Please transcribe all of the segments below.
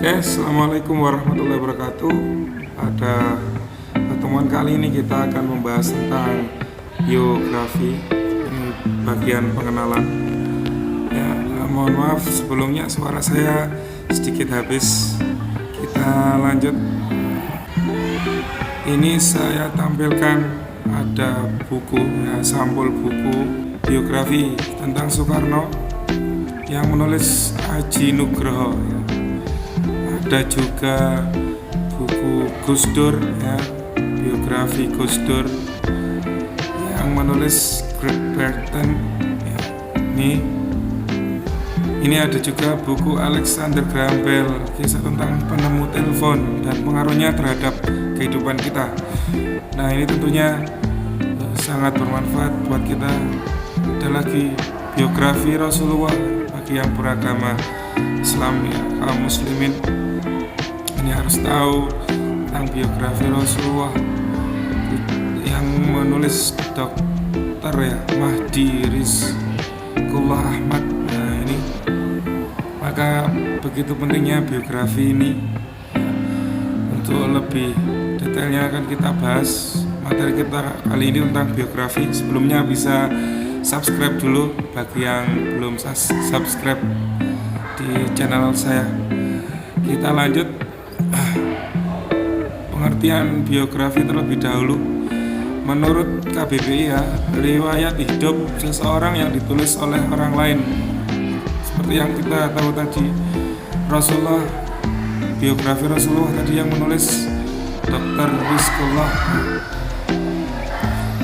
Oke, assalamualaikum warahmatullahi wabarakatuh. Pada pertemuan kali ini kita akan membahas tentang biografi. Ini bagian pengenalan. Ya, mohon maaf sebelumnya suara saya sedikit habis. Kita lanjut. Ini saya tampilkan ada buku, ya, sampul buku biografi tentang Soekarno yang menulis Aji Nugroho. Ya. Ada juga buku Gus Dur, ya, biografi Gus Dur yang menulis Greg Barton. Ya, ini ada juga buku Alexander Graham Bell, kisah tentang penemu telepon dan pengaruhnya terhadap kehidupan kita. Nah, ini tentunya sangat bermanfaat buat kita. Ada lagi biografi Rasulullah bagi yang beragama Islam, ya, kaum muslimin. Ini harus tahu tentang biografi Rasulullah yang menulis Dr. ya Mahdi Rizqullah Ahmad. Nah, ini maka begitu pentingnya biografi ini. Untuk lebih detailnya akan kita bahas materi kita kali ini tentang biografi. Sebelumnya bisa subscribe dulu bagi yang belum subscribe di channel saya. Kita lanjut. Pengertian biografi terlebih dahulu. Menurut KBBI, ya, riwayat hidup seseorang yang ditulis oleh orang lain. Seperti yang kita tahu tadi, Rasulullah, biografi Rasulullah tadi yang menulis Dr. Rizqullah,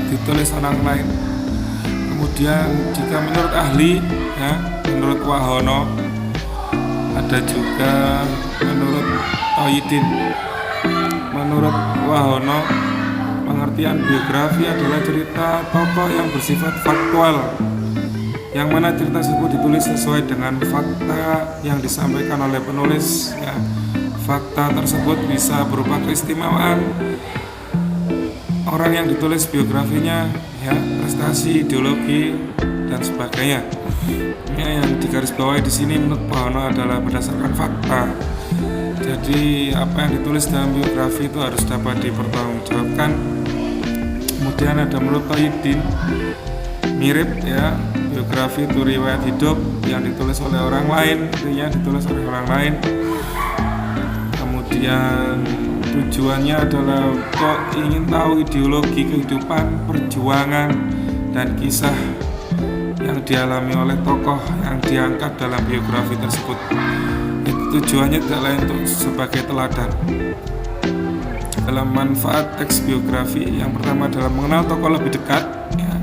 ditulis orang lain. Kemudian jika menurut ahli, ya, menurut Wahono, ada juga menurut Toyidin. Menurut Wahono, pengertian biografi adalah cerita tokoh yang bersifat faktual, yang mana cerita tersebut ditulis sesuai dengan fakta yang disampaikan oleh penulis. Ya, fakta tersebut bisa berupa keistimewaan orang yang ditulis biografinya, ya, prestasi, ideologi, dan sebagainya. Ya, yang digarisbawahi di sini menurut Wahono adalah berdasarkan fakta. Jadi apa yang ditulis dalam biografi itu harus dapat dipertanggungjawabkan. Kemudian ada menurut Toyidin, mirip, ya, biografi itu riwayat hidup yang ditulis oleh orang lain, artinya ditulis oleh orang lain. Kemudian tujuannya adalah untuk ingin tahu ideologi kehidupan, perjuangan, dan kisah yang dialami oleh tokoh yang diangkat dalam biografi tersebut. Tujuannya tidak lain untuk sebagai teladan. Dalam manfaat teks biografi, yang pertama adalah mengenal tokoh lebih dekat. Ya,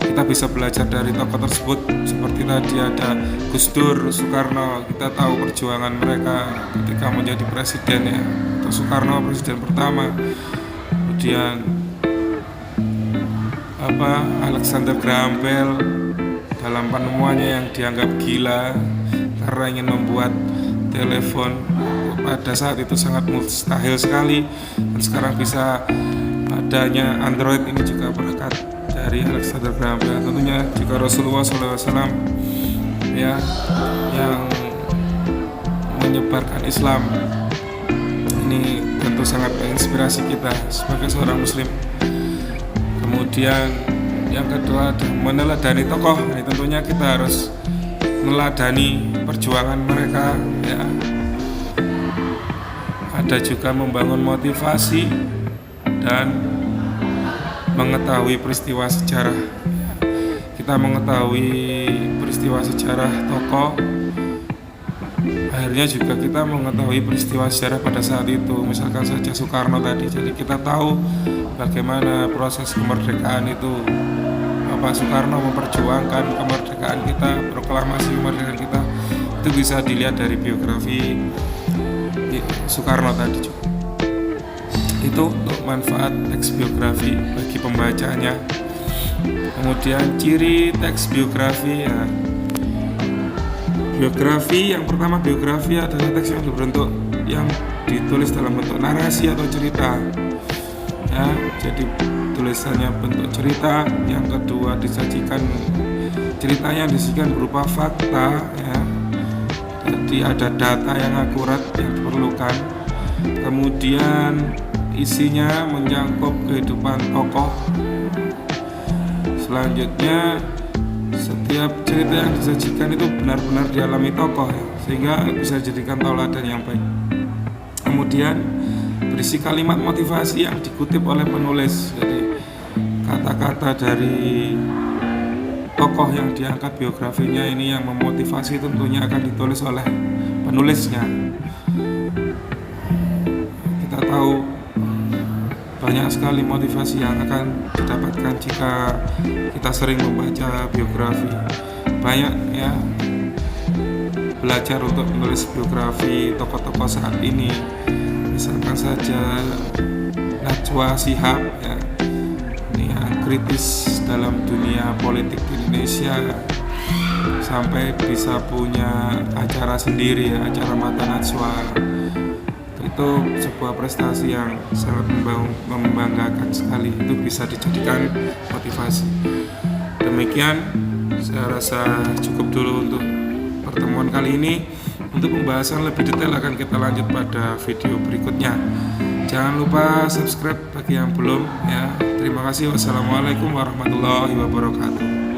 kita bisa belajar dari tokoh tersebut. Seperti tadi ada Gus Dur, Soekarno, kita tahu perjuangan mereka ketika menjadi presiden, ya. Atau Soekarno presiden pertama. Kemudian Alexander Graham Bell dalam penemuannya yang dianggap gila karena ingin membuat telepon pada saat itu sangat mustahil sekali, dan sekarang bisa adanya Android. Ini juga berkat dari Alexander Graham Bell. Tentunya juga Rasulullah SAW, ya, yang menyebarkan Islam. Ini tentu sangat menginspirasi kita sebagai seorang muslim. Kemudian yang kedua ada meneladani tokoh. Ini tentunya kita harus meneladani perjuangan mereka, ya. Ada juga membangun motivasi dan mengetahui peristiwa sejarah. Kita mengetahui peristiwa sejarah tokoh, akhirnya juga kita mengetahui peristiwa sejarah pada saat itu. Misalkan saja Soekarno tadi, jadi kita tahu bagaimana proses kemerdekaan itu. Bapak Soekarno memperjuangkan kemerdekaan kita, proklamasi kemerdekaan kita, itu bisa dilihat dari biografi Soekarno tadi juga. Itu untuk manfaat teks biografi bagi pembacanya. Kemudian ciri teks biografi, ya. Biografi yang pertama, biografi adalah teks yang berbentuk yang ditulis dalam bentuk narasi atau cerita, ya. Jadi tulisannya bentuk cerita. Yang kedua, ceritanya disajikan berupa fakta, ya. Jadi ada data yang akurat yang diperlukan. Kemudian isinya menyangkut kehidupan tokoh. Selanjutnya setiap cerita yang disajikan itu benar-benar dialami tokoh ya, sehingga bisa dijadikan tauladan yang baik. Kemudian berisi kalimat motivasi yang dikutip oleh penulis. Jadi kata-kata dari tokoh yang diangkat biografinya ini yang memotivasi tentunya akan ditulis oleh penulisnya. Kita tahu banyak sekali motivasi yang akan didapatkan jika kita sering membaca biografi. Banyak ya, belajar untuk menulis biografi tokoh-tokoh saat ini. Misalkan saja Najwa Shihab ya, ini yang kritis dalam dunia politik di Indonesia, sampai bisa punya acara sendiri ya, acara Mata Najwa. Itu sebuah prestasi yang sangat membanggakan sekali. Itu bisa dijadikan motivasi. Demikian saya rasa cukup dulu untuk pertemuan kali ini. Untuk pembahasan lebih detail akan kita lanjut pada video berikutnya. Jangan lupa subscribe bagi yang belum ya. Terima kasih. Wassalamualaikum warahmatullahi wabarakatuh.